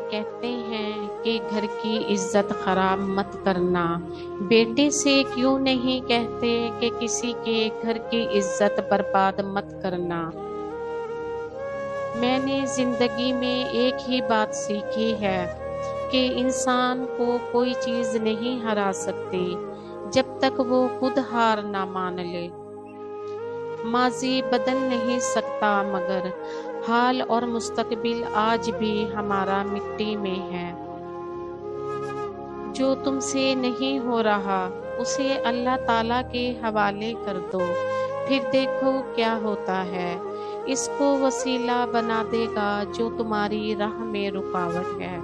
کہتے ہیں کہ گھر کی عزت خراب مت کرنا، بیٹے سے کیوں نہیں کہتے کہ کسی کے گھر کی عزت برباد مت کرنا؟ میں نے زندگی میں ایک ہی بات سیکھی ہے کہ انسان کو کوئی چیز نہیں ہرا سکتی جب تک وہ خود ہار نہ مان لے۔ ماضی بدل نہیں سکتا مگر حال اور مستقبل آج بھی ہمارا مٹی میں ہے۔ جو تم سے نہیں ہو رہا اسے اللہ تعالیٰ کے حوالے کر دو، پھر دیکھو کیا ہوتا ہے۔ اس کو وسیلہ بنا دے گا جو تمہاری راہ میں رکاوٹ ہے۔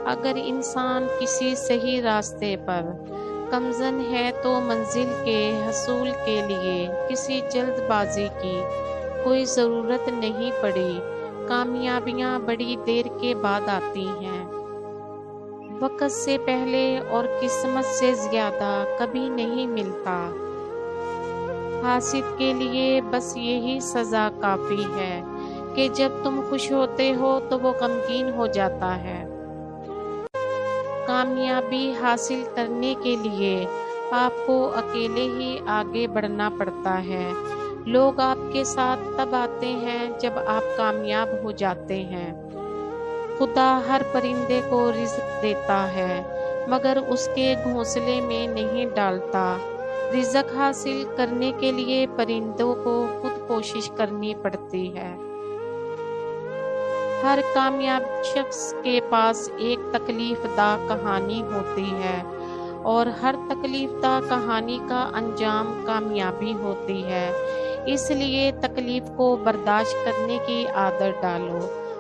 اگر انسان کسی صحیح راستے پر گامزن ہے تو منزل کے حصول کے لیے کسی جلد بازی کی کوئی ضرورت نہیں پڑی۔ کامیابیاں بڑی دیر کے بعد آتی ہیں، وقت سے پہلے اور قسمت سے زیادہ کبھی نہیں ملتا۔ حاسد کے لیے بس یہی سزا کافی ہے کہ جب تم خوش ہوتے ہو تو وہ غمگین ہو جاتا ہے۔ کامیابی حاصل کرنے کے لیے آپ کو اکیلے ہی آگے بڑھنا پڑتا ہے۔ لوگ آپ کے ساتھ تب آتے ہیں جب آپ کامیاب ہو جاتے ہیں۔ خدا ہر پرندے کو رزق دیتا ہے مگر اس کے گھونسلے میں نہیں ڈالتا۔ رزق حاصل کرنے کے لیے پرندوں کو خود کوشش کرنی پڑتی ہے۔ ہر کامیاب شخص کے پاس ایک تکلیف دہ کہانی ہوتی ہے اور ہر تکلیف دہ کہانی کا انجام کامیابی ہوتی ہے۔ اس لیے تکلیف کو برداشت کرنے کی عادت ڈالو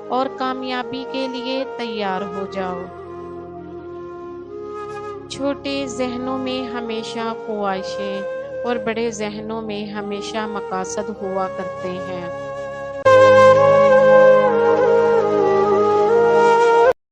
اور کامیابی کے لیے تیار ہو جاؤ۔ چھوٹے ذہنوں میں ہمیشہ خواہشیں اور بڑے ذہنوں میں ہمیشہ مقاصد ہوا کرتے ہیں۔